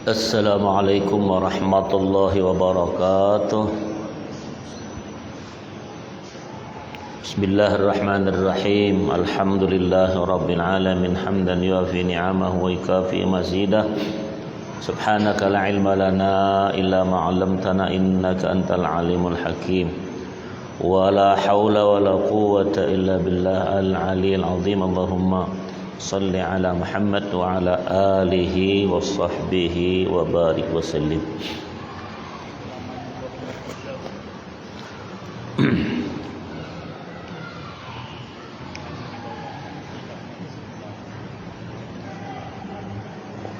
Assalamualaikum warahmatullahi wabarakatuh. Bismillahirrahmanirrahim. Alhamdulillahi rabbil alamin hamdan yuafi ni'amahu wa yukafi mazidah. Subhanaka la ilma lana illa ma 'allamtana innaka antal alimul hakim. Wa la haula wa la quwwata illa billah al-'aliyyil 'azim. Allahumma salli ala Muhammad wa ala alihi wa sahbihi wa barik wa sallim.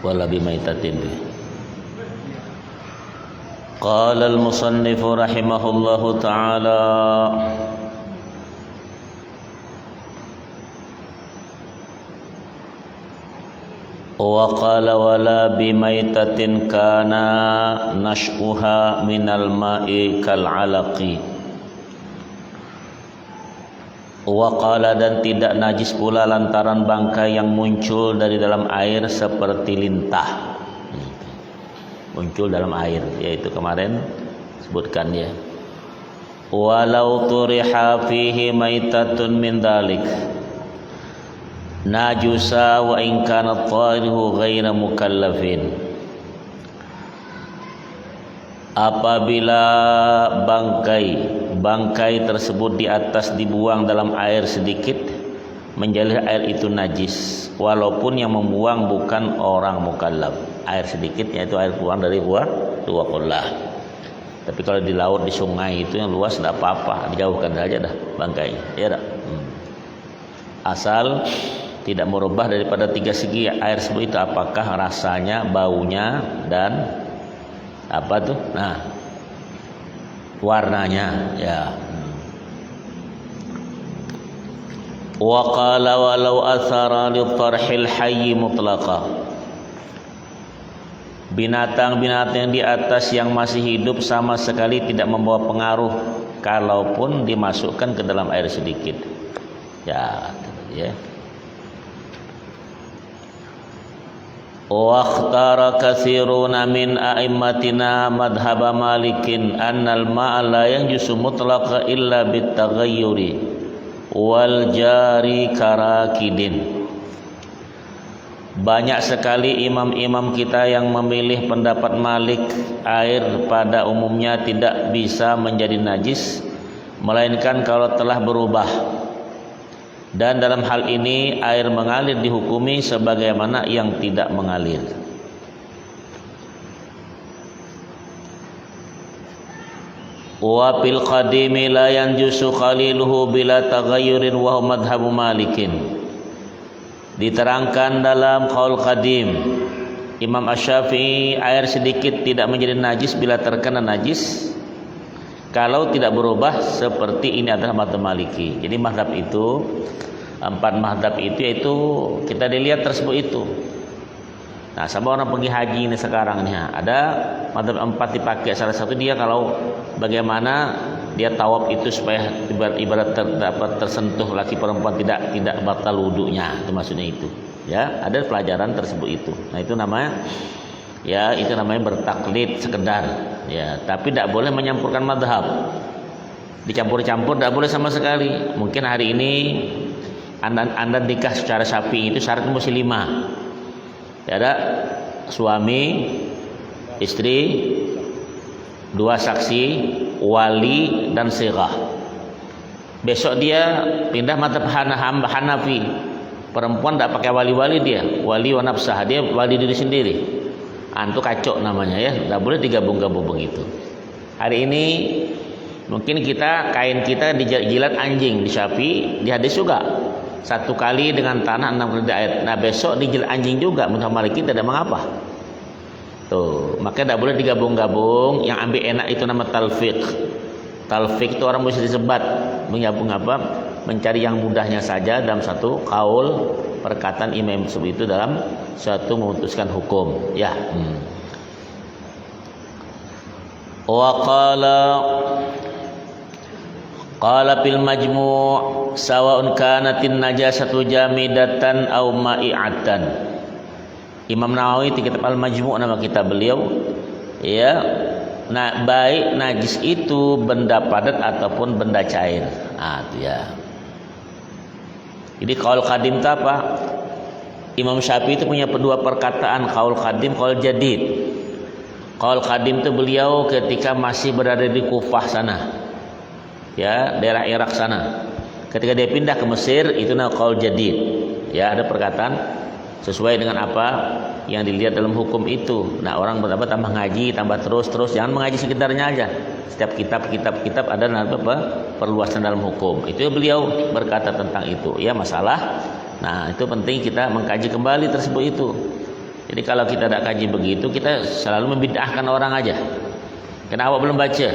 Wala bimaitatin. Qala al-musannif rahimahullahu ta'ala wa qala wala bimaitatin kana nash'uha minal ma'i kal 'alaqi. Wa qala dan tidak najis pula lantaran bangkai yang muncul dari dalam air seperti lintah. Muncul dalam air, yaitu kemarin sebutkan ya. Walau turiha fihi maitatun min dalik najusa wa in kana tarihu ghaira mukallafin. Apabila bangkai tersebut di atas dibuang dalam air sedikit, menjadi air itu najis walaupun yang membuang bukan orang mukallaf. Air sedikit yaitu air buang dari buah. Tapi kalau di laut, di sungai itu yang luas tidak apa-apa, dijauhkan saja dah bangkai, ya dah. Asal tidak merubah daripada tiga segi air tersebut itu, apakah rasanya, baunya, dan apa tuh? Nah, warnanya ya. Wa qala walau athara li tarhil hayy mutlaqa. Binatang-binatang di atas yang masih hidup sama sekali tidak membawa pengaruh kalaupun dimasukkan ke dalam air sedikit. Ya. Wa ikhtara katsiruna min a'immatina madhhab Malikin annal ma'a la yanjusu mutlaqa illa bitaghayyuri wal jari karakidin. Banyak sekali imam-imam kita yang memilih pendapat Malik, air pada umumnya tidak bisa menjadi najis melainkan kalau telah berubah. Dan dalam hal ini air mengalir dihukumi sebagaimana yang tidak mengalir. Wa fil qadimi la yanjusu qaliluhu bila taghayyurin wa huwa madhhabu Malikin. Diterangkan dalam qaul qadim Imam Asy-Syafi'i, air sedikit tidak menjadi najis bila terkena najis kalau tidak berubah, seperti ini adalah mazhab Maliki. Jadi mazhab itu, 4 mazhab itu yaitu kita dilihat tersebut itu. Nah, sama orang pergi haji ini sekarang nih, ada mazhab 4 dipakai. Salah satu dia kalau bagaimana dia tawaf itu supaya ibarat dapat tersentuh laki perempuan tidak batal wudunya, itu maksudnya itu. Ya, ada pelajaran tersebut itu. Nah, itu namanya ya, itu namanya bertaklid sekedar ya, tapi tidak boleh menyampurkan mazhab. Dicampur-campur tidak boleh sama sekali. Mungkin hari ini anda nikah secara Syafi'i itu syaratnya mesti 5. Ya, ada suami, istri, 2 saksi, wali, dan sighah. Besok dia pindah mazhab Hanafi, perempuan tidak pakai wali-wali, dia wali wa nafsah, dia wali diri sendiri. Antu kacau namanya ya, tidak boleh digabung-gabung begitu. Hari ini mungkin kain kita dijilat anjing di Syafi'i, di hadis juga 1 kali dengan tanah 6 kali di air. Nah, besok dijilat anjing juga, menurut Maliki tidak mengapa. Tuh, makanya tidak boleh digabung-gabung. Yang ambil enak itu nama talfiq. Talfiq itu orang mesti disebat, menggabung apa? Mencari yang mudahnya saja dalam satu kaul perkataan imam tersebut itu dalam suatu memutuskan hukum. Ya. Wa qala fil majmu' sawa'un kanatin najasatu jamidatan aw ma'i'atan. Imam Nawawi di kitab Al-Majmu' nama kitab beliau, ya, nah, baik najis itu benda padat ataupun benda cair. Itu ya. Jadi qaul qadim itu apa? Imam Syafi'i itu punya dua perkataan, qaul qadim, qaul jadid. Qaul qadim itu beliau ketika masih berada di Kufah sana, ya, daerah Irak sana. Ketika dia pindah ke Mesir, itu nama qaul jadid. Ya, ada perkataan sesuai dengan apa yang dilihat dalam hukum itu. Nah, orang berapa tambah ngaji, tambah terus, jangan mengaji sekitarnya aja. Setiap kitab ada apa perluasan dalam hukum. Itu beliau berkata tentang itu. Ya, masalah. Nah, itu penting kita mengkaji kembali tersebut itu. Jadi kalau kita tidak kaji begitu, kita selalu membid'ahkan orang aja. Kenapa belum baca?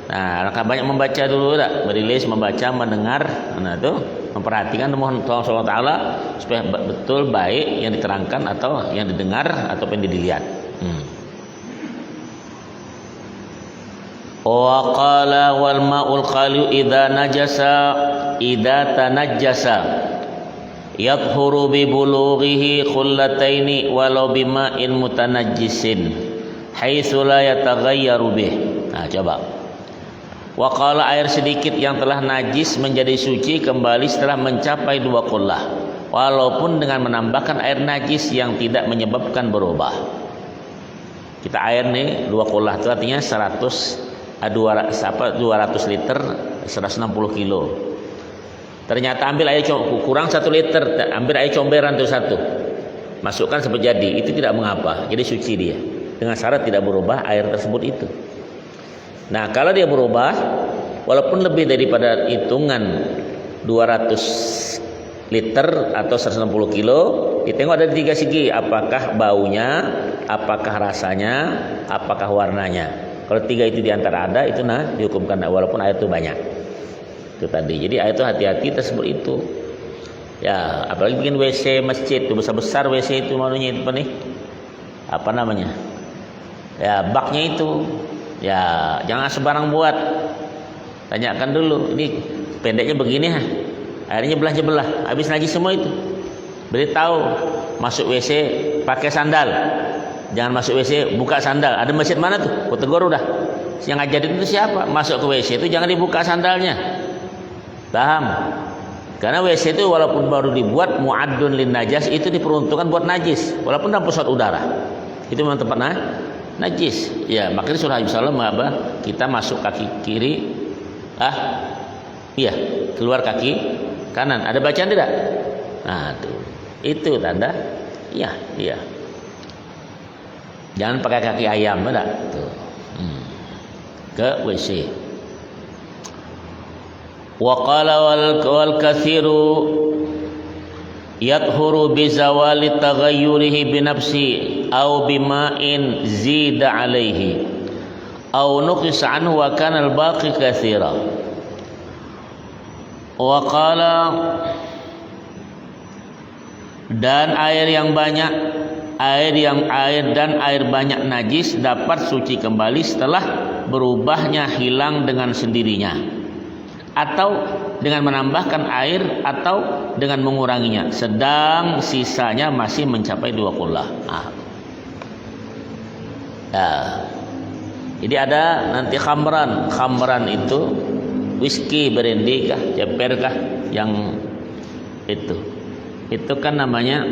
Nah, alangkah banyak membaca dulu, tak? Merilis, membaca, mendengar, nah itu memperhatikan, mohon Tuhan SWT supaya betul baik yang diterangkan atau yang didengar atau yang dilihat. Wa qala wal ma'ul qaliu idza tanajjasa yadhuru bi bulughihi khullataini walau bima'in mutanajjisin haitsu la yataghayyaru bih. Nah, coba. Wa qala, air sedikit yang telah najis menjadi suci kembali setelah mencapai 2 qullah, walaupun dengan menambahkan air najis yang tidak menyebabkan berubah. Kita air nih 2 qullah itu artinya 200 liter 160 kilo. Ternyata ambil air kurang 1 liter, ambil air comberan itu 1. Masukkan sampai jadi, itu tidak mengapa. Jadi suci dia. Dengan syarat tidak berubah air tersebut itu. Nah, kalau dia berubah walaupun lebih daripada hitungan 200 liter atau 160 kilo, ditengok ada 3 segi, apakah baunya, apakah rasanya, apakah warnanya. Kalau 3 itu diantara ada, itu dihukumkan walaupun air itu banyak. Itu tadi. Jadi air itu hati-hati tersebut itu. Ya, apalagi bikin WC masjid itu besar-besar WC itu malunya itu apa namanya? Ya, baknya itu. Ya, jangan sembarang buat. Tanyakan dulu, ini pendeknya begini airnya belah-belah, habis najis semua itu. Beritahu, masuk WC pakai sandal. Jangan masuk WC buka sandal. Ada masjid mana tuh? Kau tegur udah. Yang ngajarin itu siapa? Masuk ke WC itu jangan dibuka sandalnya. Paham? Karena WC itu walaupun baru dibuat mu'addun lin najas, itu diperuntukkan buat najis, walaupun dalam pesawat udara. Itu memang tempat najis. Ya, makanya surah Al-Salam kita masuk kaki kiri, iya, keluar kaki kanan. Ada bacaan tidak? Nah, itu tanda. Iya. Jangan pakai kaki ayam, enggak? Tuh. Ke WC. Wa qala wal kathiru yathuru bi zawali taghayyurihi bi nafsi aw bima'in zida alaihi aw nuqis anhu wa kana al baqi katsira. Wa qala, dan air yang banyak, air banyak najis dapat suci kembali setelah berubahnya hilang dengan sendirinya, atau dengan menambahkan air, atau dengan menguranginya, sedang sisanya masih mencapai 2 qullah. Jadi ada nanti khamran itu whisky, brandy kah, jeper kah, yang itu kan namanya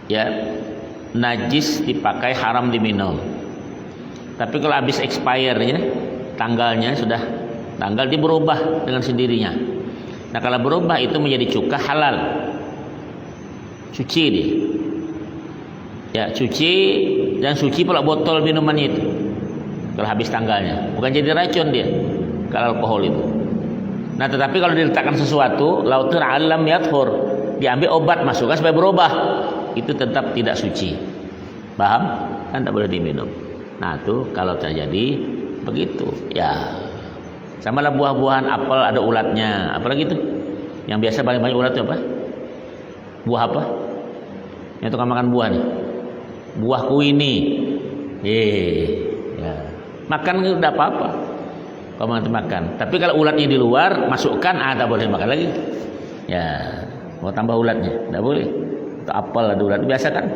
ya najis dipakai, haram diminum. Tapi kalau habis expire-nya, tanggalnya sudah tanggal, dia berubah dengan sendirinya. Nah, kalau berubah itu menjadi cuka, halal, suci dia. Ya, suci, dan suci pula botol minuman itu. Kalau habis tanggalnya, bukan jadi racun dia kalau alkohol itu. Nah, tetapi kalau diletakkan sesuatu, lautur alam yathur, diambil obat masukkan supaya berubah, itu tetap tidak suci. Paham? Kan tak boleh diminum. Nah, itu kalau terjadi begitu, ya. Sama lah buah-buahan, apel ada ulatnya, apalagi itu yang biasa paling banyak ulat itu apa? Buah apa? Yang tukang makan buah nih, buah kuini. Ya. Makan udah apa-apa kalau makan. Tapi kalau ulatnya di luar, masukkan, tak boleh makan lagi. Ya, mau tambah ulatnya, tidak boleh. atau apel atau ulat biasa kan,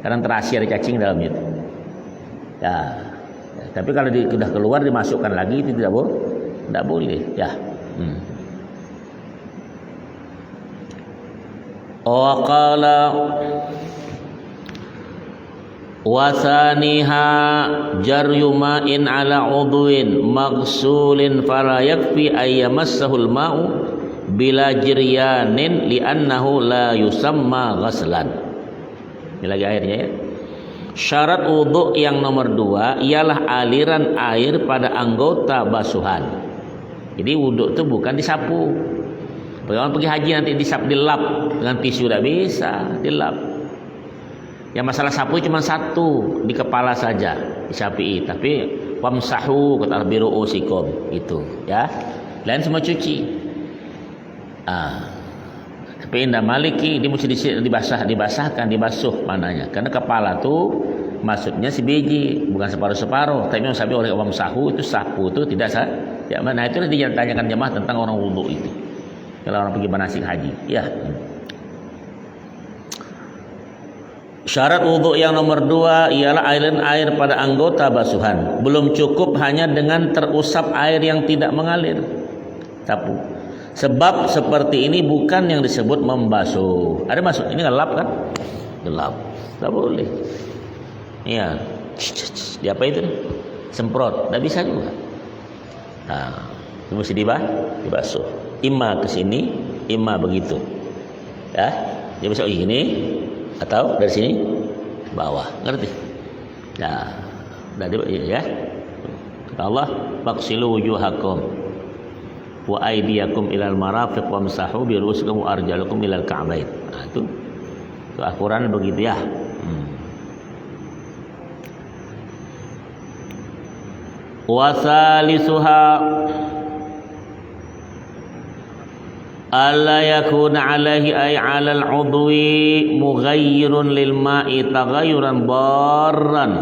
karena terasi ada cacing dalamnya itu. Ya, tapi kalau sudah keluar dimasukkan lagi itu tidak boleh. Ya. Qala wasaniha jaryu ma'in ala udwin maghsulin fala yakfi ayyamassahu al-ma'u bila jiryanin li'annahu la yusamma ghaslan. Ini lagi airnya ya. Syarat wudu yang nomor 2 ialah aliran air pada anggota basuhan. Jadi wudu itu bukan disapu. Kalau pergi haji nanti dilap dengan tisu tidak bisa dilap. Yang masalah sapu cuma satu, di kepala saja disapi. Tapi wamsahu kata Nabi ru'usikum itu ya. Lain semua cuci. Tapi indah Maliki ini mesti dibasahkan, dibasuh mananya. Karena kepala tuh maksudnya si biji, bukan separuh-separuh. Tapi yang sapi oleh wamsahu itu sapu itu tidak sah. Ya, nah itu ditanyakan jemaah tentang orang wudu itu. Kalau orang pergi manasik haji, ya. Syarat wudu yang nomor 2 ialah aliran air pada anggota basuhan. Belum cukup hanya dengan terusap air yang tidak mengalir. Sapu. Sebab seperti ini bukan yang disebut membasuh. Ada masuk? Ini gelap kan? Gelap. Tak boleh. Iya. Dia apa itu? Semprot. Tak bisa juga. Nah, itu mesti dibasuh. Imma ke sini, imma begitu. Ya. Dia bisa gini atau dari sini bawah. Ngerti? Nah, dari ya. Kata Allah, "Faqsilu wujuhakum wa aydiyakum ilal marafiq wamsahu bi ru'usikum wa arjulakum ilal ka'bain." Nah, itu Al-Qur'an begitu ya. Wa salisuha alla yakuna alaihi ay 'alal 'udwi mughayyirun lil ma'i taghayyuran darran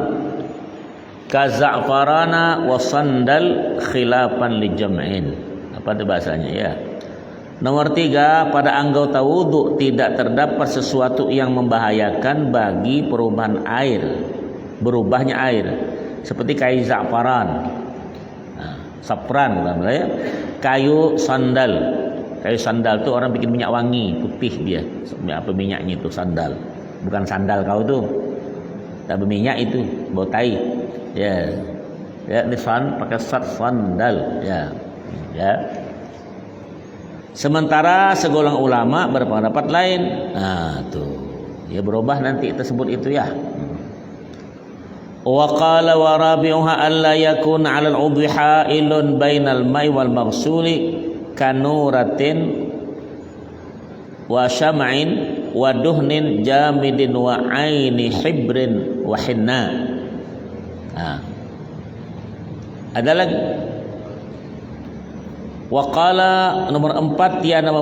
ka za'farana wa sandal khilafan li jam'in. Apa itu bahasanya ya? Nomor 3, pada anggota wudu tidak terdapat sesuatu yang membahayakan bagi perubahan air, berubahnya air, seperti kayu za'faran, safran, kayu sandal. Kayu sandal itu orang bikin minyak wangi putih dia. Apa minyaknya itu sandal. Bukan sandal kau tuh. Tapi minyak itu bau tai. Ya. Ya, ini pakai sandal. Ya. Ya. Sementara segolongan ulama berpendapat lain. Nah, tuh. Ya berubah nanti tersebut itu ya. Wa qala wa rabi'uha alla yakuna 'ala al-'udwi ha'ilun bainal ma'i wal maghsuli kanuratin wa syam'in wa duhnin jamidin wa aini hibrin wa hinna. Ada lagi wa qala nomor 4 tiada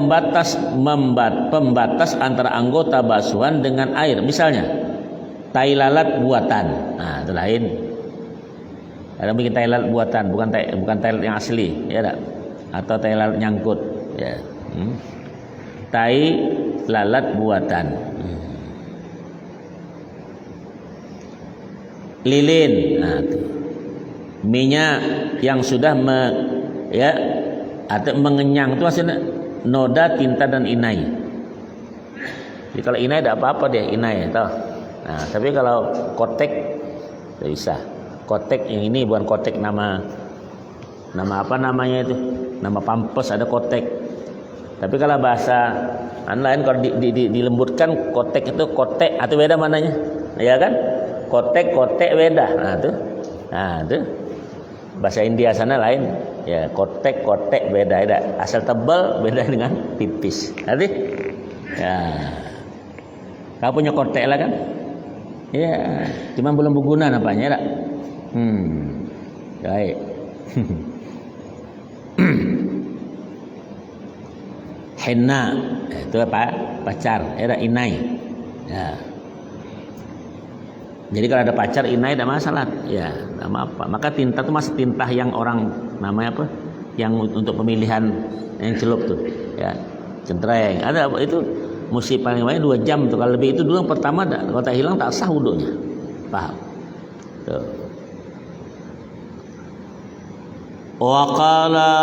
pembatas antara anggota basuhan dengan air. Misalnya tai lalat buatan. Nah, itu lain. Ada bikin tai lalat buatan, bukan tai lalat yang asli, ya tak? Atau tai lalat nyangkut, ya. Tai lalat buatan. Lilin, nah, tuh. Minyak yang sudah atau mengenyang itu maksudnya noda, tinta dan inai. Jadi kalau inai tidak apa-apa deh, inai, tahu. Nah, tapi kalau kotek tidak bisa. Kotek yang ini bukan kotek nama apa namanya itu? Nama pampers ada kotek. Tapi kalau bahasa lain kalau dilembutkan kotek itu kotek atau beda mananya? Ya kan? Kotek beda. Nah, tuh. Bahasa India sana lain. Ya, kotek beda. Asal tebal beda dengan tipis. Nanti? Ya. Kau punya kotek lah kan? Ya, cuma belum berguna nampaknya tak? Baik. Henna itu apa? Pacar, era inai. Ya. Jadi kalau ada pacar inai tidak masalah. Ya, nama apa? Maka tinta itu masih tinta yang orang namanya apa? Yang untuk pemilihan yang celup tuh. Ya, centreng. Ada itu mesti paling banyak 2 jam tuh. Kalau lebih itu dulu yang pertama kalau tak hilang tak sah wudunya. Paham? Tuh. Wa qala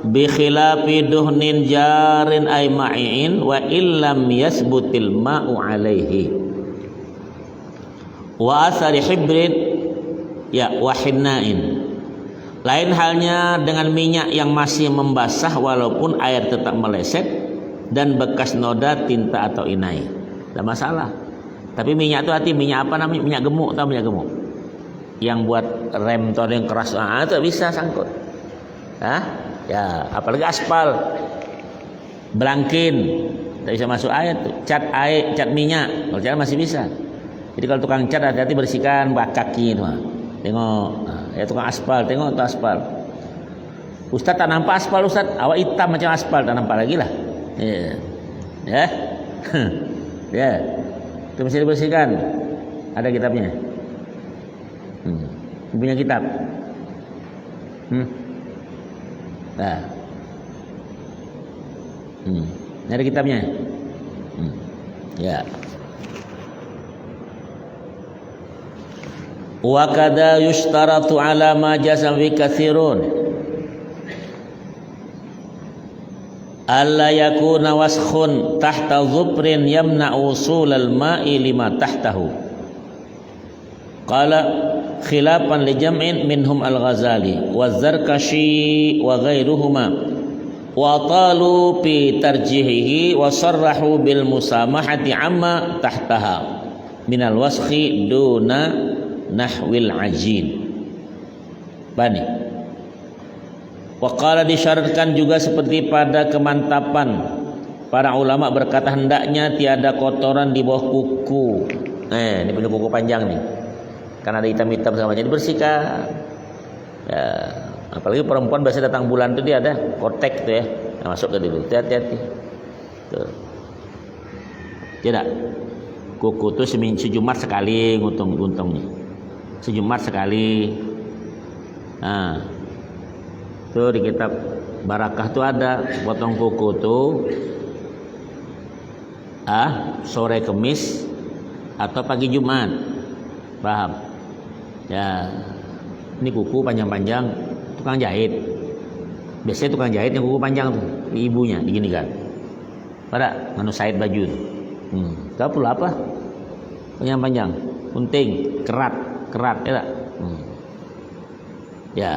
bi khilafi duhnin jarin ay ma'in wa illam yasbutil ma'u alaihi wa asari hibrin ya wa hinnain. Lain halnya dengan minyak yang masih membasah walaupun air tetap meleset dan bekas noda tinta atau inai. Tidak masalah. Tapi minyak itu hati minyak apa namanya? Minyak gemuk, tahu minyak gemuk? Yang buat rem atau yang keras, itu bisa sangkut. Ya, apalagi aspal, belangkin, tidak bisa masuk air tuh. Cat air, cat minyak, kalau cat masih bisa. Jadi kalau tukang cat hati-hati bersihkan bak kaki itu. Tengok, ya tukang aspal, tengok tuh aspal. Ustaz tak nampak aspal Ustaz, awak hitam macam aspal tak nampak lagi lah. Ya, ya, itu mesti dibersihkan. Ada kitabnya. Punya kitab. Nah, ada kitabnya. Ya. Wa kada yushtaratu ala ma jazam fi katsirun alla yakuna waskhun tahta dhubrin yamna usulal ma'i lima tahtahu. Qala khilafan li jam'in minhum al-Ghazali wa Zarkashi wa ghairuhuma wa talu fi tarjihihi wa sarrahu bil musamahati amma tahtaha minal waskhi duna nahwil ajin. Bani. Waqala disyaratkan juga seperti pada kemantapan para ulama berkata hendaknya tiada kotoran di bawah kuku. Ini punya kuku panjang nih. Karena ada hitam-hitam sama jadi bersihkan. Ya, apalagi perempuan biasa datang bulan itu dia ada kotek tuh ya. Nah, masuk ke dulu. Hati-hati. Tuh. Tidak. Kuku tuh sejumat sekali nguntungnya. Sejumat sekali. Nah, tuh di kitab Barakah tuh ada potong kuku tuh sore Kemis atau pagi Jumat. Paham? Ya, ini kuku panjang-panjang tukang jahit. Biasanya tukang jahit yang kuku panjang tuh, ibunya diginikan. Pada manusait baju tuh. Kau perlu apa? Panjang-panjang, gunting, kerat ya. Ya.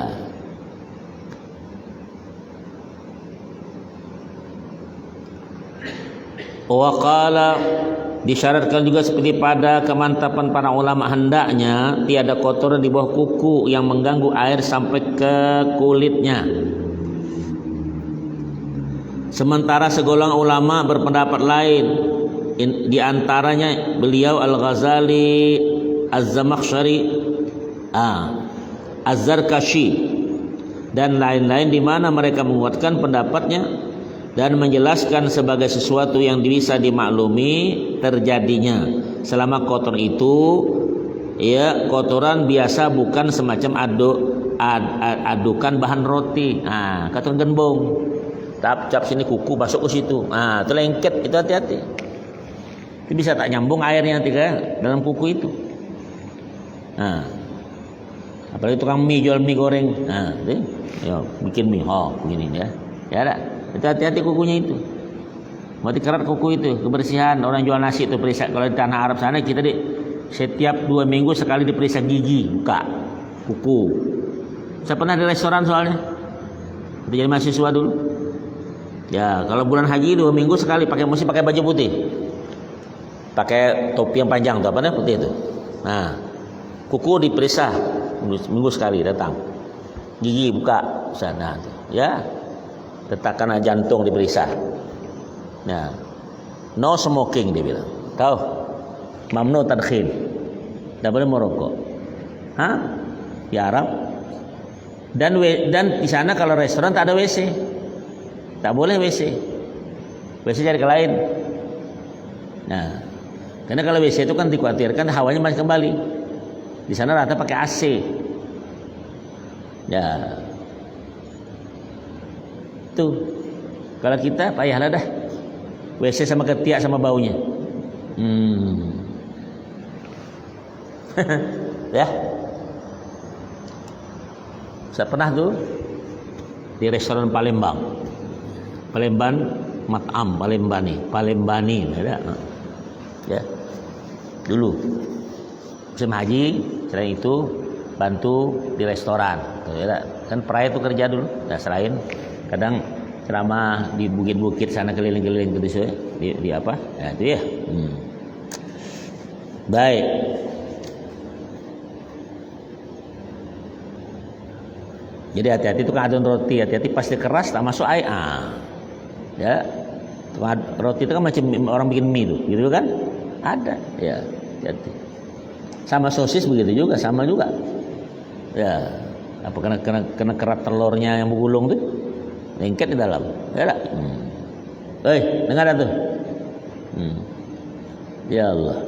Wa qala disyaratkan juga seperti pada kemantapan para ulama hendaknya tiada kotoran di bawah kuku yang mengganggu air sampai ke kulitnya. Sementara segolongan ulama berpendapat lain, di antaranya beliau Al-Ghazali, Az-Zamakhsyari, Az-Zarkashi dan lain-lain di mana mereka menguatkan pendapatnya dan menjelaskan sebagai sesuatu yang bisa dimaklumi terjadinya selama kotor itu ya kotoran biasa bukan semacam adukan bahan roti. Kotoran gembong cap sini kuku masuk ke situ, itu lengket, itu hati-hati, itu bisa tak nyambung airnya dalam kuku itu. Apalagi tukang mie jual mie goreng, bikin mie begini ya ada. Itu hati-hati kukunya itu. Mati kerat kuku itu, kebersihan. Orang jual nasi itu periksa. Kalau di tanah Arab sana kita setiap 2 minggu sekali diperiksa gigi, buka kuku. Saya pernah di restoran soalnya. Kita jadi mahasiswa dulu. Ya, kalau bulan haji 2 minggu sekali mesti pakai baju putih. Pakai topi yang panjang tuh, apa namanya putih itu. Nah, kuku diperiksa minggu sekali datang. Gigi buka sana tuh. Ya. Letakkan jantung diperiksa. Nah, no smoking dia bilang. Tahu? Mamnu tadkhin. Tidak boleh merokok. Di Arab. Dan di sana kalau restoran tak ada WC. Tak boleh WC. WC cari ke lain. Nah, karena kalau WC itu kan dikhawatirkan hawanya masih kembali. Di sana rata pakai AC. Ya. Tuh, kalau kita payahlah dah. WC sama ketiak sama baunya. Ya. Saya pernah tuh di restoran Palembang. Palembani, ada. Ya. Dulu musim haji, selain itu bantu di restoran. Ya, kan pernah itu kerja dulu. Nah, selain kadang ceramah di bukit-bukit sana keliling-keliling gitu di apa? Ya, itu ya. Baik. Jadi hati-hati tukang adon roti, hati-hati pasti keras tak masuk air. Ya. Tukang roti itu kan macam orang bikin mie itu, gitu kan? Ada, ya. Hati. Sama sosis begitu juga, sama juga. Ya. Apa kena kerat telurnya yang bergulung tuh? Lengket di dalam. Ya tak? Dengar tuh. Ya Allah.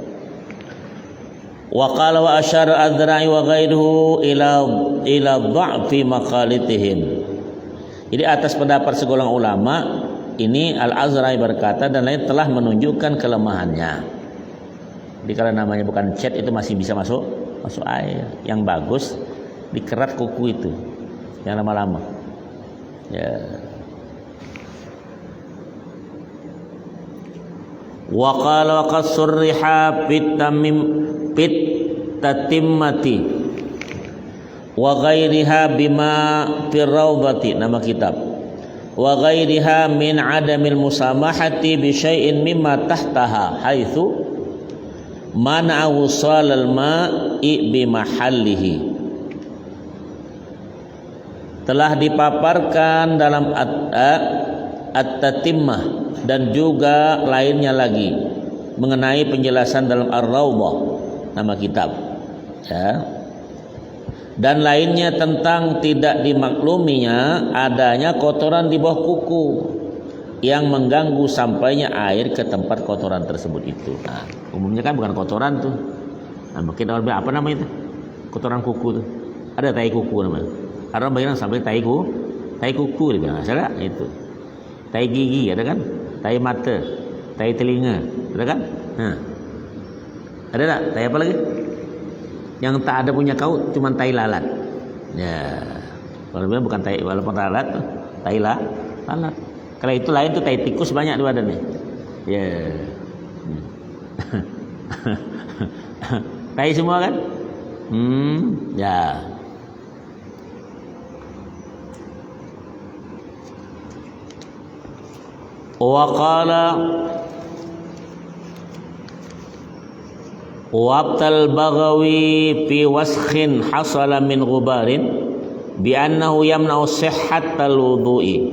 Wa qala wa asyara adzra'i wa ghairuhu ila dha'fi maqalitihim. Jadi atas pendapat segolongan ulama ini Al-Azra'i berkata dan lain telah menunjukkan kelemahannya. Jadi kalau namanya bukan cat itu masih bisa masuk air. Yang bagus dikerat kuku itu yang lama-lama. Ya. Wa qala qasurriha fit tatimmati wa ghairiha bima fir rawdati, nama kitab. Wa ghairiha min adamil musamahati bi syai'in mimma tahtaha haitsu mana awsalal ma'i bi mahallihi. Telah dipaparkan dalam at-tatimmah dan juga lainnya lagi mengenai penjelasan dalam Ar-Rawdah, nama kitab, ya. Dan lainnya tentang tidak dimakluminya adanya kotoran di bawah kuku yang mengganggu sampainya air ke tempat kotoran tersebut itu. Nah, umumnya kan bukan kotoran tuh. Nah, mungkin orang bilang apa namanya itu? Kotoran kuku tuh. Ada tai kuku namanya. Orang bilang sampai tai kuku dia bilang. Salah itu. Tai gigi ada kan? Tai mata, tai telinga, ada kan? Ada tak? Tai apa lagi? Yang tak ada punya kau cuma tai lalat. Ya. Kalau bilang bukan tai walaupun lalat, tai lalat. Kalau itu lain tuh tai tikus banyak di badannya. Ya. Tai semua kan? Ya. Wa qala wabtal Baghawi fi waskhin hasala min ghubarin bi annahu yamna'u sihhatal wudu'i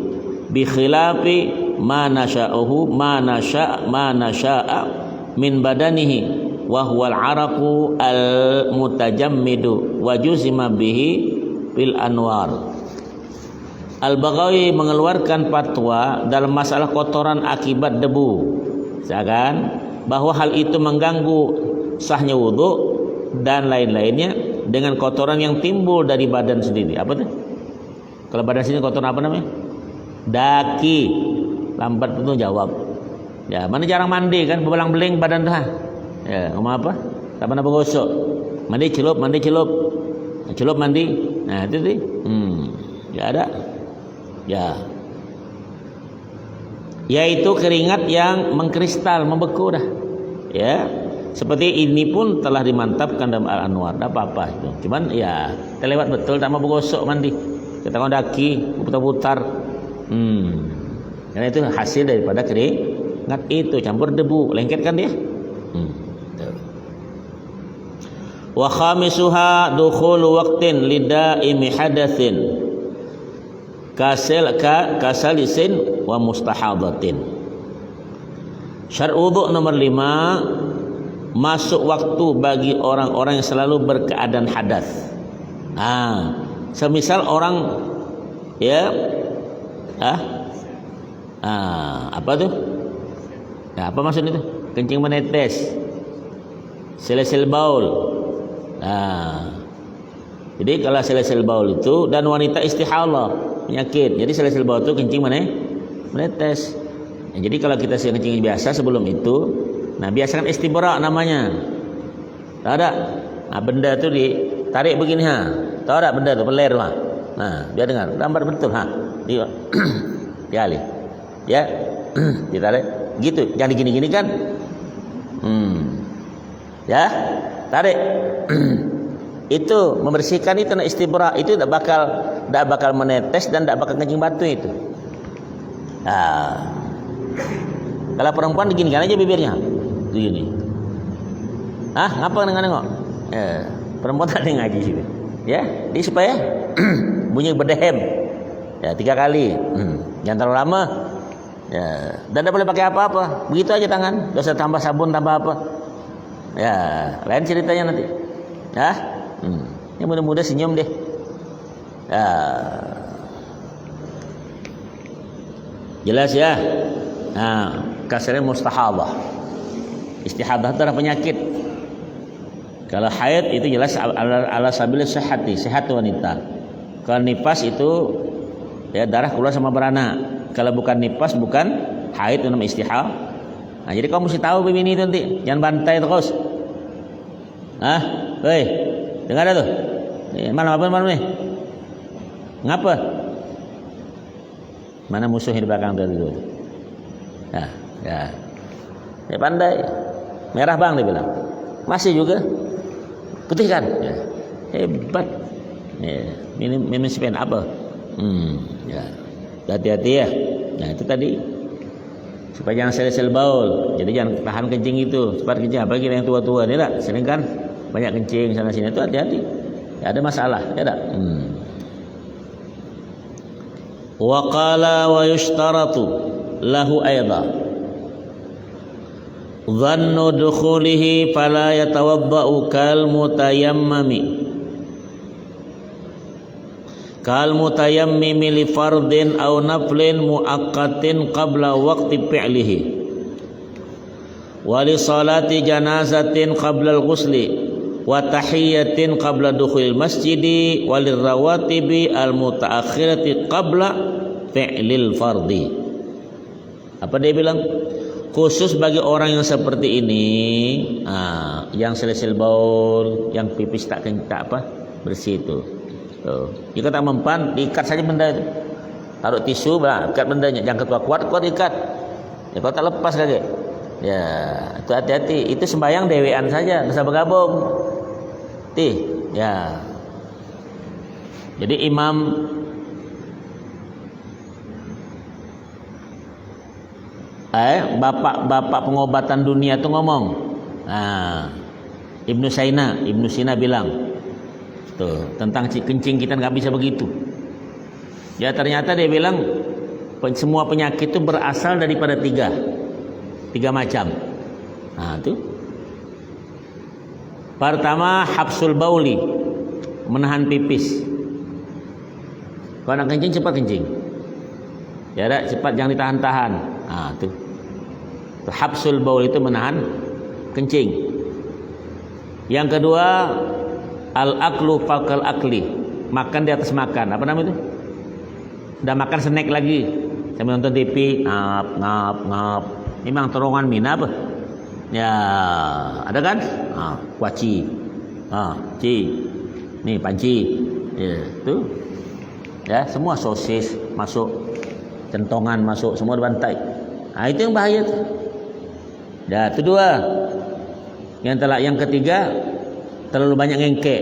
bi khilafi ma nasha'uhu ma nasha'a min badanihi wa huwa al-araqu al-mutajammidu wa juzima bihi fil anwar. Al-Baghawi mengeluarkan fatwa dalam masalah kotoran akibat debu, misalkan bahwa hal itu mengganggu sahnya wudu dan lain-lainnya dengan kotoran yang timbul dari badan sendiri. Apa tuh? Kalau badan sini kotoran apa namanya? Daki. Lambat betul jawab. Ya, mana jarang mandi kan, belang-beling badan dah. Ya, ngomong apa? Tak pernah bergosok. Mandi celup. Celup mandi. Nah, itu sih. Ya ada. Ya. Yaitu keringat yang mengkristal, membeku dah. Ya. Seperti ini pun telah dimantapkan dalam Al-Anwar. Tak apa-apa itu. Cuman ya, terlewat betul tak mau bergosok mandi. Kita kan daki, putar-putar. Karena itu hasil daripada keringat itu campur debu, lengket kan dia. Wa khamisuha dukhulu waqtin lidaimi hadatsin kasalisin wa mustahadatin. Syarat wudu nomor 5, masuk waktu bagi orang-orang yang selalu berkeadaan hadas. Semisal orang ya apa tuh? Nah, apa maksud itu? Kencing menetes, selesil baul. Jadi kalau selesil baul itu dan wanita istihadah penyakit. Jadi selesil baul itu kencing menetes. Jadi kalau kita kencing biasa sebelum itu, nah biasakan istibra namanya. Tahu tak? Nah, benda tu ditarik begini ha. Tahu tak benda tu peler tu ha. Nah, biar dengar. Gambar betul ha. Dia dialih. Ya. Ditarik. Gitu. Jangan digini-gini kan. Ya. Tarik. Itu membersihkan itu nak istibra, itu tak bakal menetes dan tak bakal kencing batu itu. Kalau perempuan diginikan aja bibirnya. Begini. Ngapa nengok? Perempuan tak ada ngaji sini. Ya, dia supaya bunyi berdehem. Ya, 3 kali. Jangan terlalu lama. Ya, dan tak boleh pakai apa-apa. Begitu aja tangan. Tak usah tambah sabun, tambah apa. Ya, lain ceritanya nanti. Ya. Ya mudah-mudah senyum deh. Ya. Jelas ya. Kasarnya mustahadah. Istihadah itu adalah penyakit. Kalau haid itu jelas ala sabil sihhati, sehat wanita. Kalau nifas itu ya darah keluar sama beranak. Kalau bukan nifas, bukan haid, itu namanya istihal. Nah, jadi kamu mesti tahu begini itu nanti. Jangan bantai terus. Hei, dengar tuh. Malam nih? Ngapa? Mana musuh di belakang itu? Ya. Ya pandai. Merah bang dia bilang. Masih juga. Putih kan? Ya. Hebat. Ya. Minum sepen apa? Ya. Hati-hati ya. Nah itu tadi. Supaya jangan sel-sel baul. Jadi jangan tahan kencing itu. Cepat kencing. Apalagi yang tua-tua ni tak? Sering kan banyak kencing sana sini. Itu hati-hati. Ya, ada masalah. Ya tak? Wa qala wa yushtaratu lahu aidha dhannu dukhulihi fala yatawadda'u kal mutayammimi li fardin aw naflin muaqqatin qabla waqti fi'lihi wa li salati janazatin qabla al-ghusli wa tahiyyatin qabla dukhulil masjidi wa lirawatibi al-mutaakhirati qabla fi'lil fardi. Apa dia bilang? Khusus bagi orang yang seperti ini, yang sel-sel baul, yang pipis tak bersih itu. Jika tak mempan, diikat saja benda itu. Taruh tisu, ikat bendanya. Jangan kuat ikat. Ya, kalau tak lepas lagi. Ya, itu hati-hati. Itu sembahyang dewean saja, bisa bergabung. Ya. Jadi Imam bapak pengobatan dunia itu ngomong. Ibnu Sina bilang tuh tentang kencing kita nggak bisa begitu. Ya ternyata dia bilang semua penyakit itu berasal daripada tiga macam. Tuh. Pertama habsul bauli, menahan pipis. Kalau nak kencing cepat kencing. Ya tak, cepat jangan ditahan-tahan. Tuh. Habsul baul itu menahan kencing. Yang kedua al-aklu fakal akli, makan di atas makan. Apa nama itu? Sudah makan snack lagi. Saya menonton TV, ngap. Memang terowongan mina apa? Ya, ada kan? Kuaci. Nih panci. Ya, tuh. Ya, semua sosis masuk, centongan masuk, semua dibantai. Itu yang bahaya tuh. Ya, itu dua. Yang ketiga terlalu banyak ngengkek.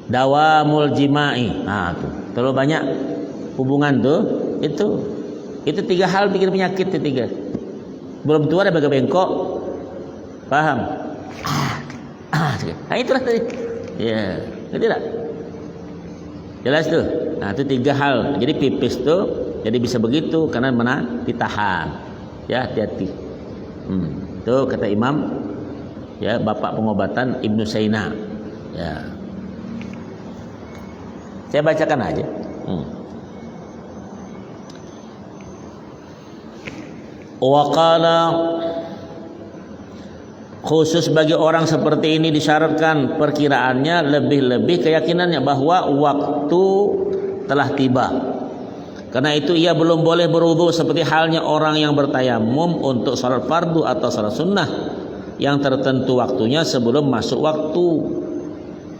Dawamul jima'i. Tuh. Terlalu banyak hubungan tuh. Itu tiga hal bikin penyakit itu tiga. Belum tua ada bagai bengkok. Paham? Itulah tadi. Ya, ngerti tak? Jelas tuh. Itu tiga hal. Jadi pipis tuh jadi bisa begitu karena mana ditahan. Ya, hati-hati. Tuh kata Imam, ya bapak pengobatan Ibnu Sina. Ya. Saya bacakan aja. Waqala, khusus bagi orang seperti ini disyaratkan perkiraannya lebih-lebih keyakinannya bahwa waktu telah tiba. Karena itu ia belum boleh berwudu seperti halnya orang yang bertayamum untuk salat fardu atau salat sunnah yang tertentu waktunya sebelum masuk waktu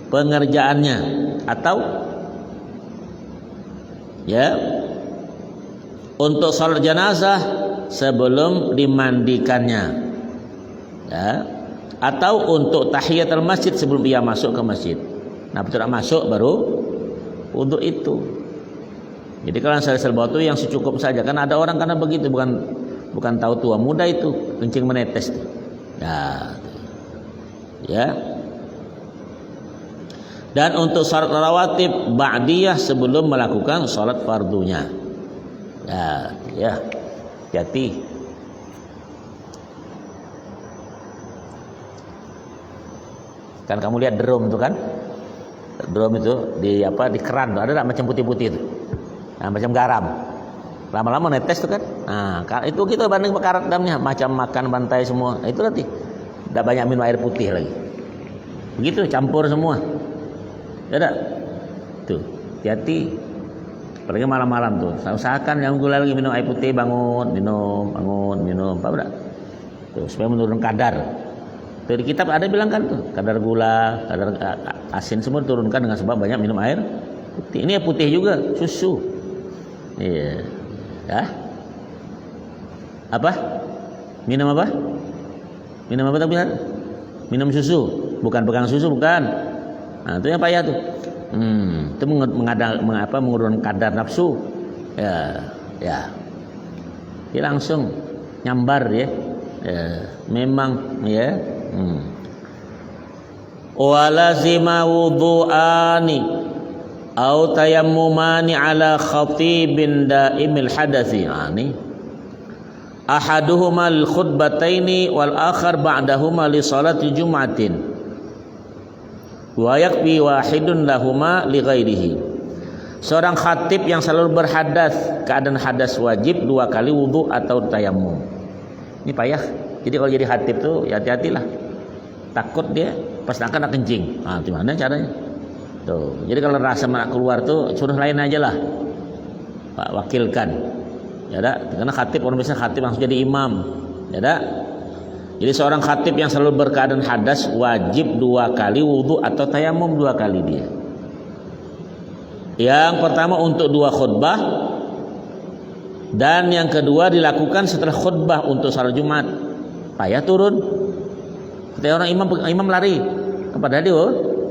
pengerjaannya, atau ya untuk salat jenazah sebelum dimandikannya, ya, atau untuk tahiyatul masjid sebelum ia masuk ke masjid. Nah, betul masuk baru untuk itu. Jadi kalau sel-sel batu yang secukup saja. Kan ada orang karena begitu, bukan tahu tua muda itu kencing menetes. Nah, ya. Dan untuk salat rawatib ba'diyah sebelum melakukan salat fardunya. Nah, ya. Hati-hati. Kan kamu lihat drum itu kan? Drum itu di keran tuh, ada tak macam putih-putih itu. Nah, macam garam. Lama-lama netes tuh kan. Nah, itu kita banding karat damnya macam makan bantai semua. Nah, itu nanti tidak banyak minum air putih lagi. Begitu campur semua. Ya tak? Tuh, hati-hati. Apalagi malam-malam tuh. Usahakan jangan gula lagi, minum air putih, bangun, minum. Apa enggak? Tuh, supaya menurunkan kadar. Tuh, di kitab ada bilang kan tuh, kadar gula, kadar asin semua diturunkan dengan sebab banyak minum air putih. Ini putih juga, susu. Iya. Ya. Apa? Minum apa? Minum apa tapi? Minum susu, bukan pegang susu, bukan. Nah, itu yang payah tuh. Itu mengurangkan kadar nafsu. Ya. Dia langsung nyambar ya. Memang ya. Walazima wudu'ani au tayammumani ala khatibin daimil hadathi. Ini ahaduhuma lil khutbataini wal akhar ba'dahuma li salati jum'atin wa yakfi wahidun lahuma li ghairihi. Seorang khatib yang selalu berhadas, keadaan hadas wajib 2 kali wudu atau tayammum. Ini payah. Jadi kalau jadi khatib tuh ya hati-hatilah. Takut dia pas nak kencing. Nah, gimana caranya? Tuh. Jadi kalau rasa nak keluar tuh suruh lain aja lah. Pak wakilkan. Ya dah, karena khatib orang biasa khatib langsung jadi imam. Ya dah. Jadi seorang khatib yang selalu berkeadaan hadas wajib 2 kali wudu atau tayamum 2 kali dia. Yang pertama untuk 2 khutbah, dan yang kedua dilakukan setelah khutbah untuk salat Jumat. Payah turun. Ketika orang imam lari, padahal dia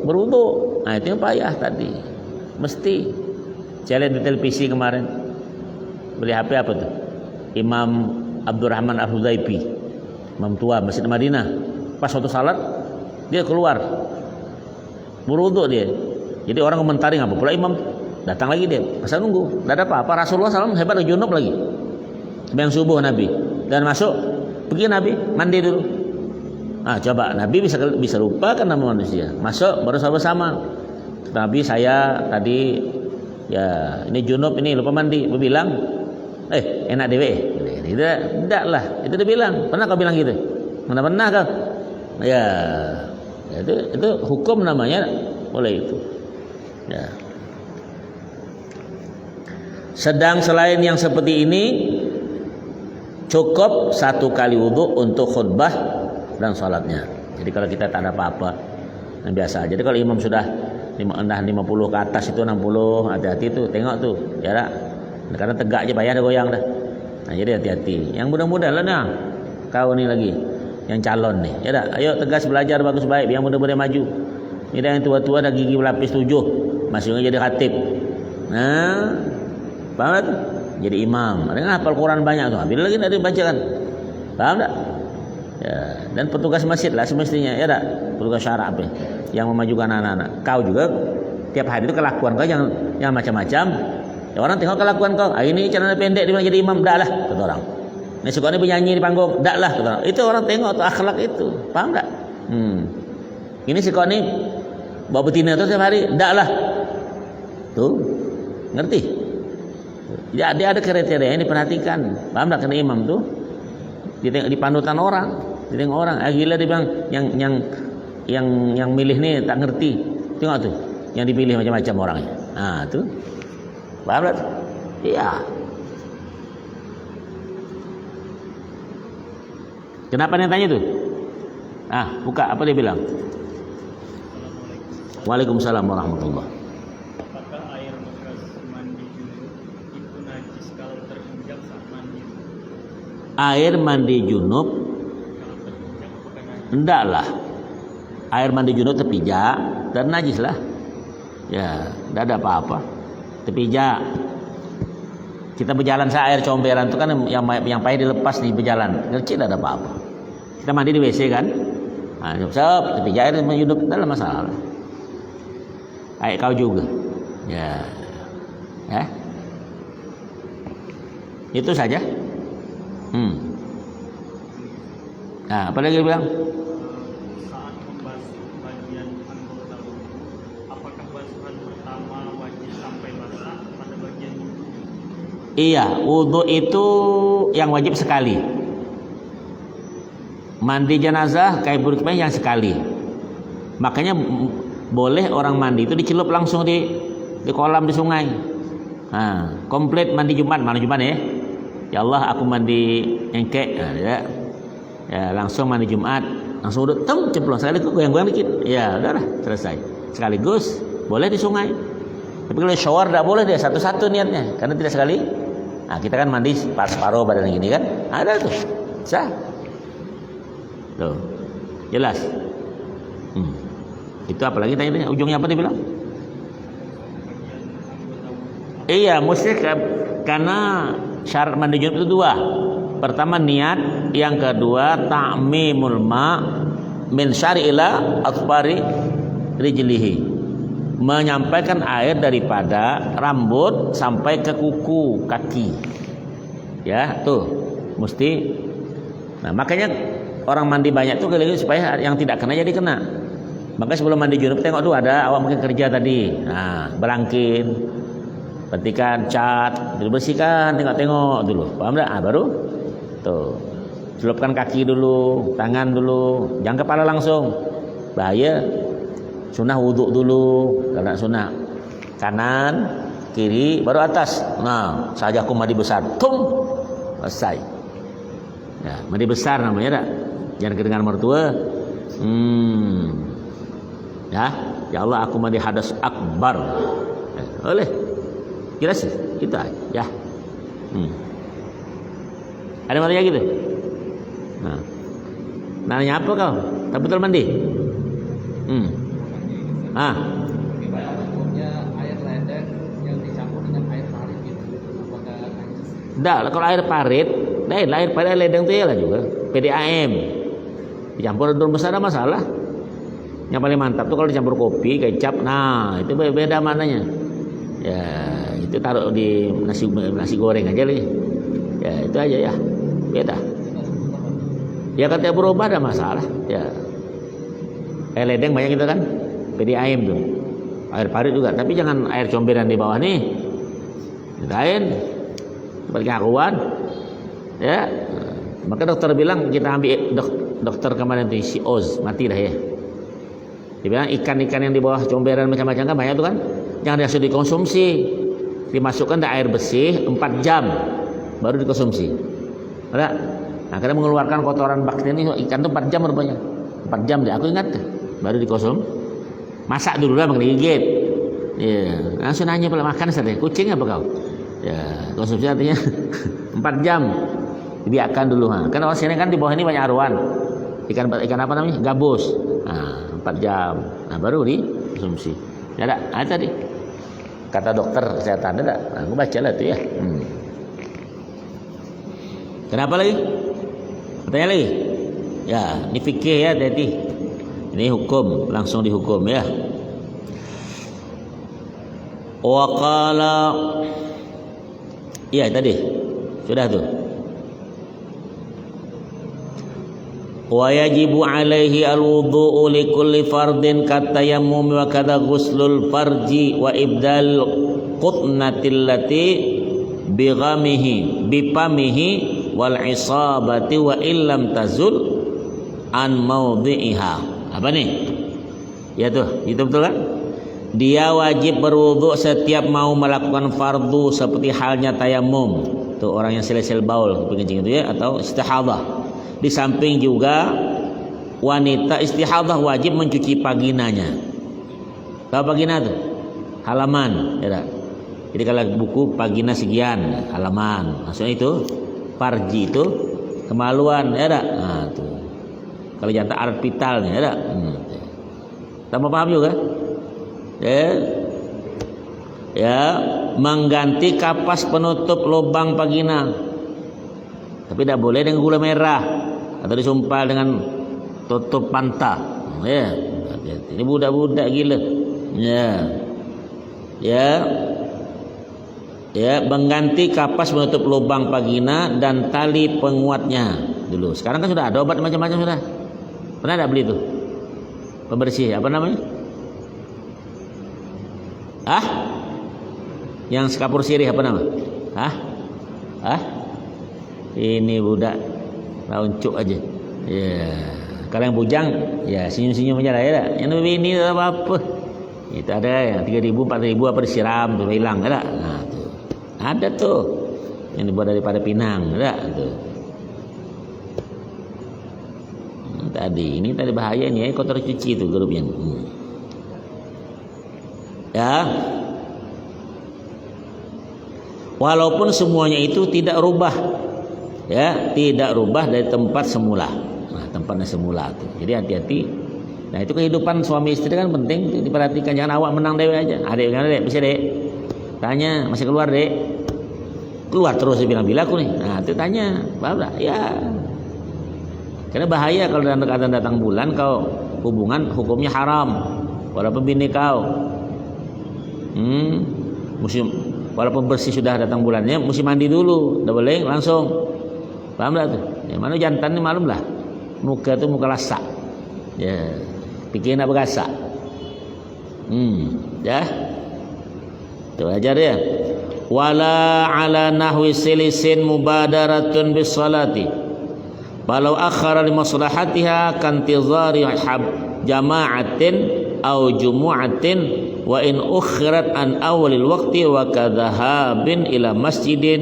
berwudu. Nah, itu yang payah tadi. Mesti. Saya lihat di televisi kemarin. Beli HP apa tuh? Imam Abdurrahman Al-Hudaibi. Imam tua Masjid Madinah. Pas suatu salat dia keluar. Berwudu dia. Jadi orang komentari apa pula imam. Datang lagi dia. Pasal nunggu. Tidak ada apa-apa. Rasulullah SAW hebat junub lagi. Sembahyang subuh Nabi. Dan masuk. Pergi Nabi. Mandi dulu. Ah, coba Nabi bisa lupa kan nama manusia. Masuk baru sama-sama. Nabi saya tadi ya ini junub ini lupa mandi. Dia bilang, enak dewe. Tidak lah. Itu dia bilang. Pernah kau bilang gitu? Mana pernah kau? Ya itu hukum namanya boleh itu. Ya. Sedang selain yang seperti ini cukup 1 kali wudu untuk khutbah dan salatnya. Jadi kalau kita tak ada apa-apa, yang biasa. Jadi kalau imam sudah 50 ke atas itu 60, hati-hati tuh, tengok tuh, ya tak? Karena tegak aja payah dah goyang dah. Nah, jadi hati-hati. Yang muda-muda lah nah. Kau ni lagi yang calon nih, ya tak? Ayo tegas belajar bagus baik, yang muda-muda maju. Ini dah yang tua-tua dah gigi berlapis 7, masih jadi khatib. Nah, paham tak? Jadi imam. Ada hafal Quran banyak tuh. Bila lagi nak dibacakan. Paham tak? Ya, dan petugas masjid lah semestinya, ya tak? Petugas syara apa yang memajukan anak-anak. Kau juga tiap hari itu kelakuan kau yang macam-macam. Ya, orang tengok kelakuan kau. Ini celana pendek dia jadi imam, dak lah kata orang. Ini suka ni penyanyi di panggung, dak lah kata orang. Itu orang tengok tuh akhlak itu. Paham tak? Ini suka ni bawa betina tu tiap hari, dak lah. Tuh. Ngerti? Ya, dia ada kriteria yang diperhatikan. Paham tak kena imam tuh? Di panutan orang, ditengok orang. Gila dia bilang yang milih ni tak ngerti. Tengok tuh, yang dipilih macam-macam orangnya. Nah, tuh. Paham tak? Iya. Kenapa dia tanya tuh? Buka, apa dia bilang? Waalaikumsalam warahmatullah. Apakah air bekas mandi junub itu najis kalau terinjak saat mandi? Air mandi junub? Kalau terinjak apakah najis? Enggaklah. Air mandi junub terpijak dan najis lah. Ya, tidak ada apa-apa. Terpijak. Kita berjalan air comberan itu kan yang payah dilepas di berjalan. Kecil tidak ada apa-apa. Kita mandi di WC kan? Terpijak air mandi junub, tidak ada masalah. Kayak kau juga. Ya. Itu saja. Nah, apa lagi dia bilang? Saat membasuh bagian anggota wudhu, apakah basuhan pertama wajib sampai basah pada bagian wudhu? Iya, wudhu itu yang wajib sekali. Mandi jenazah kayak buruk yang sekali. Makanya boleh orang mandi itu dicelup langsung di kolam di sungai. Komplit mandi Jumat, mana Jumat ya? Ya Allah, aku mandi engkek. Ya, langsung mandi Jumat, langsung udah cemplung sekali goyang-goyang dikit. Ya, udah selesai. Sekaligus boleh di sungai. Tapi kalau shower tidak boleh dia satu-satu niatnya, karena tidak sekali. Kita kan mandi separuh badan gini kan? Ada tuh. Sah. Tuh. Jelas. Itu apalagi tanya ujungnya apa dia bilang? Iya, mesti karena syarat mandi junub itu dua. Pertama niat, yang kedua ta'mimul ma min syari ila atfari rijlihi. Menyampaikan air daripada rambut sampai ke kuku kaki. Ya, tuh. Mesti. Nah, makanya orang mandi banyak tuh kali supaya yang tidak kena jadi kena. Maka sebelum mandi junub tengok dulu ada awak mungkin kerja tadi. Berangkin, petikan, cat, dibersihkan, tengok-tengok dulu. Paham tak? Baru tuh. Celupkan kaki dulu, tangan dulu, jangan kepala langsung. Bahaya. Sunnah wudhu dulu, karena sunnah. Kanan, kiri, baru atas. Nah, saja aku mandi besar. Tum. Selesai. Ya, mandi besar namanya tak? Jangan kedengar mertua. Ya Allah, aku mandi hadas akbar. Boleh. Jelas kita ya. Ada mana gitu? Nanya apa kau? Tak betul mandi? Air ledeng yang dicampur dengan air parit gitu. Apakah najis? Enggak, kalau air parit, air parit ledeng itu ya lah juga. PDAM. Dicampur daun besar ada masalah. Yang paling mantap tuh kalau dicampur kopi, kecap. Nah, itu beda mananya. Ya, itu taruh di nasi goreng aja nih. Ya, itu aja ya. Beda. Ya katanya berubah ada masalah. Ya. Air ledeng banyak gitu kan. PDAM tuh. Air parit juga, tapi jangan air comberan di bawah nih. Lain. Seperti karuan. Ya. Maka dokter bilang kita ambil dokter kemarin tuh si Oz, mati dah ya. Dia bilang ikan-ikan yang di bawah comberan macam-macam kan banyak tuh kan. Jangan langsung dikonsumsi. Dimasukkan ke air bersih 4 jam baru dikonsumsi. Ada? Nah, karena mengeluarkan kotoran bakteri ini ikan tuh 4 jam rupanya. 4 jam deh, aku ingat baru dikonsum. Masak dulu lah menggigit. Iya, langsung nanya pula makan saja. Kucing apa kau? Ya, konsumsi artinya 4 jam. Dibiarkan dulu. Karena orang sini kan di bawah ini banyak aruan. Ikan apa namanya? Gabus. 4 jam. Nah, baru dikonsumsi. Ya ada tadi. Kata dokter kesehatan ada. Nah, aku baca lah tuh ya. Kenapa lagi? Bertanya lagi? Ya, ini fikih ya, hati-hati. Ini hukum, langsung dihukum ya. Wa qala, iya tadi sudah tuh. Wa yajibu alaihi al-wudu'u li kulli fardin katayammum wa kadha ghuslul farji wa ibdal qutnatil lati bighamihi bipamihi wal isabati wa illam tazul an maudhi'iha. Apa nih? Ya tuh, itu betul kan? Dia wajib berwudu setiap mau melakukan fardu seperti halnya tayamum. Tuh orang yang sel-sel baul kencing itu ya, atau istihadah. Di samping juga wanita istihadah wajib mencuci paginanya. Tahu pagina tuh? Halaman, ya tak? Jadi kalau buku pagina sekian halaman, maksudnya itu farji itu kemaluan, ya tak? Nah, tuh. Kalau jantan arat vitalnya, ya tak? Tambah paham juga? Ya, mengganti kapas penutup lubang vagina, tapi tidak boleh dengan gula merah atau disumpal dengan tutup panta. Ya, ini budak-budak gila. Ya, mengganti kapas penutup lubang vagina dan tali penguatnya dulu. Sekarang kan sudah ada obat macam-macam sudah. Pernah tidak beli itu? Pembersih apa namanya? Yang kapur sirih apa nama? Ini budak launcuk aja. Ya, kalau yang bujang ya senyum-senyum aja lah ya. Yang ini apa? Itu ada yang 3.000, 4.000 apa disiram tuh hilang, ada. Nah, tuh. Ada tuh yang dibuat daripada pinang, ada tuh. Tadi bahaya nih, kotor cuci itu grupnya. Ya, walaupun semuanya itu tidak rubah, ya, tidak rubah dari tempat semula. Nah, tempatnya semula tuh. Jadi hati-hati. Nah, itu kehidupan suami istri kan penting diperhatikan. Jangan awak menang dewe aja. Adek gimana dek? Bisa dek? Tanya, masih keluar dek? Keluar terus dia bilang bila aku nih. Nah, itu tanya, paham tak? Ya. Karena bahaya kalau datang bulan kau hubungan hukumnya haram. Walaupun bini kau. Musim walaupun bersih sudah datang bulannya, mesti mandi dulu, tidak boleh langsung. Paham tak tuh? Ya, mana jantan ni malum lah. Muka tu muka lasak. Ya, pikir nak bergasak. Ya. Tu ajar dia. Wala ala nahwi silisin mubadaratun bis salati. Walau akhara li maslahatiha kantizari jama'atin au jumu'atin wa in ukhirat an awalil waqti wa kadhahabin ila masjidin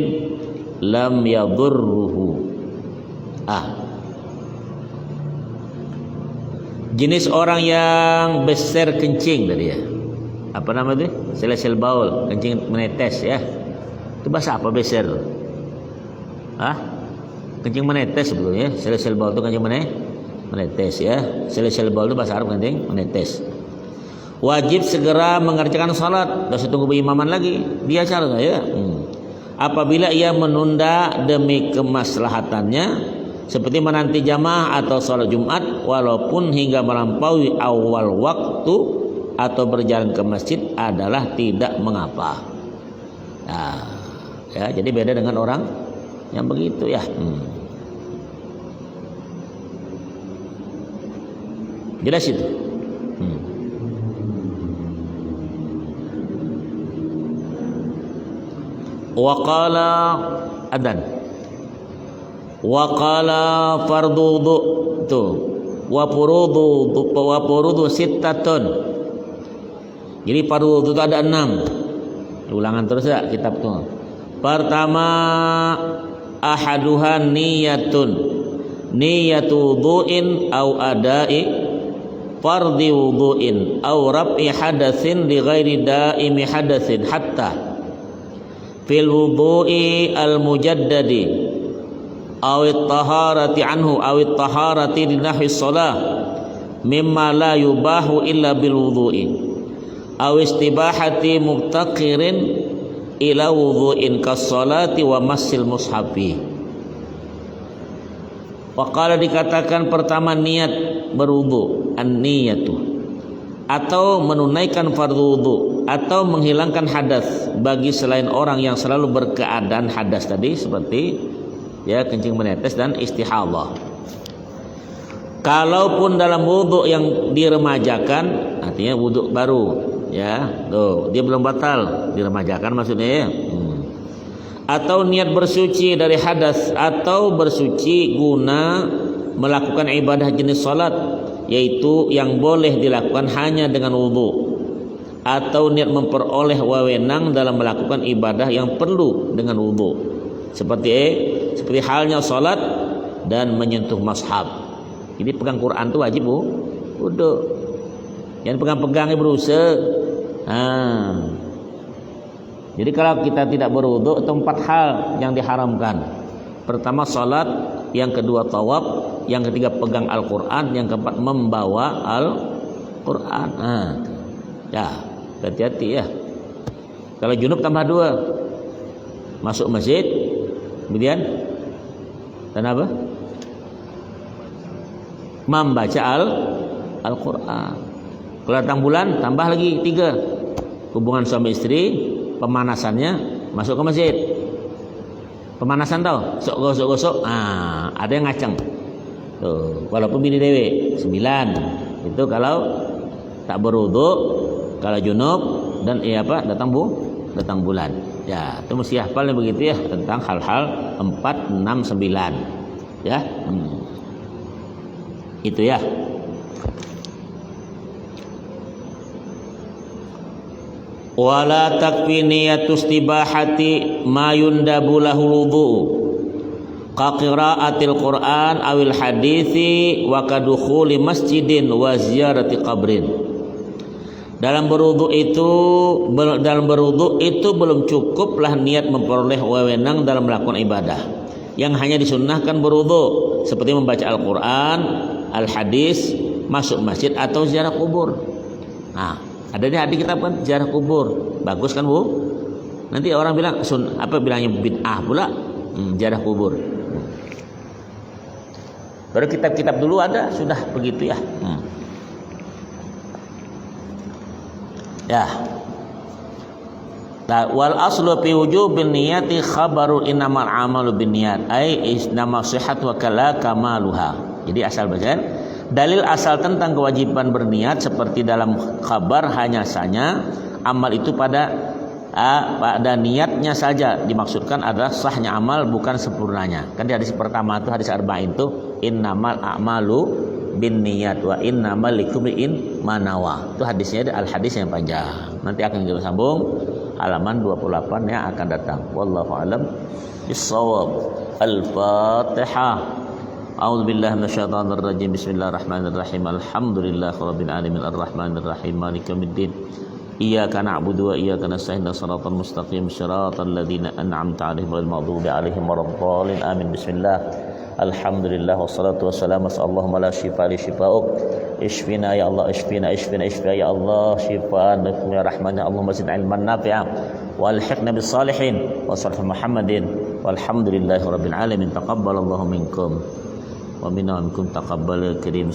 lam yadurruhu. Jenis orang yang besar kencing tadi ya. Apa nama itu? Sel-sel baul, kencing menetes ya. Itu bahasa apa besar? Kencing menetes sebetulnya. Sel-sel baul itu kencing menetes ya. Sel-sel baul itu bahasa Arab kencing menetes. Wajib segera mengerjakan salat, tidak usah tunggu berimaman lagi. Dia cara ya. Apabila ia menunda demi kemaslahatannya, seperti menanti jamaah atau salat Jumat, walaupun hingga melampaui awal waktu atau berjalan ke masjid adalah tidak mengapa. Nah, ya, jadi beda dengan orang yang begitu ya. Jelas itu. Waqala adan. Waqala fardu wudu tu. Wa furudu sittatun. Jadi fardu wudu itu ada 6. Ulangan terus ya kitab tu. Pertama, ahaduha niyatun. Niyatu wudu'in au ada'i fardhi wudu'in au raf'i hadatsin li ghairi da'imi hadatsin hatta fil wudu'i al mujaddadi aw at-taharati anhu aw at-taharati li nahwi shalah mimma la yubahu illa bil wudu'i aw istibahati muqtaqirin ila wudu'in kas salati wa massil mushafi. Waqala dikatakan pertama niat berwudu, an-niyatu, atau menunaikan fardhu wudu, atau menghilangkan hadas bagi selain orang yang selalu berkeadaan hadas tadi seperti ya kencing menetes dan istihadah. Kalaupun dalam wudu yang diremajakan, artinya wudu baru, ya, tuh dia belum batal, diremajakan maksudnya ya. Atau niat bersuci dari hadas atau bersuci guna melakukan ibadah jenis salat, yaitu yang boleh dilakukan hanya dengan wudu. atau niat memperoleh wewenang dalam melakukan ibadah yang perlu dengan wudu, seperti halnya salat dan menyentuh mushaf. Jadi pegang Quran itu wajib wudu. Jangan pegang-pegangnya berusaha. Jadi kalau kita tidak berwudu, itu 4 hal yang diharamkan. Pertama salat, yang kedua tawaf, yang ketiga pegang Al-Quran, yang keempat membawa Al-Quran. Ya, hati-hati ya. Kalau junub tambah 2, masuk masjid, kemudian dan apa? Membaca Al-Quran. Kalau datang bulan tambah lagi 3, hubungan suami istri, pemanasannya, masuk ke masjid. Pemanasan tau, sok gosok-gosok, ada yang ngaceng. Tuh, walaupun bini dewe 9, itu kalau tak berwudu, kalau junub dan datang bulan. Ya, itu mesti hafal begitu ya tentang hal-hal 4, 6, 9. Ya. Itu ya. Wala takfi niyatu istibahati ma yundabu lahu wudu ka qiraatil Qur'an awil hadithi wa kadukhuli masjidin wa ziyarati qabrin. Dalam berwudu itu belum cukuplah niat memperoleh wewenang dalam melakukan ibadah. Yang hanya disunnahkan berwudu seperti membaca Al-Qur'an, al-hadis, masuk masjid atau ziarah kubur. Ada di hadis kita kan ziarah kubur. Bagus kan, Bu? Nanti orang bilang bilangnya bid'ah pula, ziarah kubur. Baru kitab-kitab dulu ada sudah begitu ya. Ya. Wal aslu fi wujubil niyati khabaru innamal amalu binniyat ai isnama sihhat wa kala kamaluha. Jadi asal bacaan dalil asal tentang kewajiban berniat seperti dalam kabar hanya saja amal itu pada niatnya saja dimaksudkan adalah sahnya amal bukan sempurnanya. Kan di hadis pertama itu hadis arba'in itu innamal a'malu binniyat wa innamal likulli manawa. Itu hadisnya al hadis yang panjang. Nanti akan kita sambung halaman 28 yang akan datang. Wallahu alam bissawab. Al-Fatihah. A'udzu billahi minasyaitonir rajim. Bismillahirrahmanirrahim. Alhamdulillahirabbil alamin arrahmanir rahim maliki yaumiddin. Iyyaka na'budu wa iyyaka nasta'in shiratal mustaqim shiratal ladzina an'amta 'alaihim ghairil maghdubi 'alaihim waladdallin. Amin. Bismillah. Alhamdulillah wassalatu wassalamu Allahumma la shifa li shifauk. Ishfina ya Allah, ishfina ya Allah, shifaan ya rahman ya Allahumma zid ilman nafi'a wa alhiqna bis salihin wa sallallahu Muhammadin walhamdulillahi rabbil alamin. Taqabbalallahu minkum wa minna minkum taqabbal karim.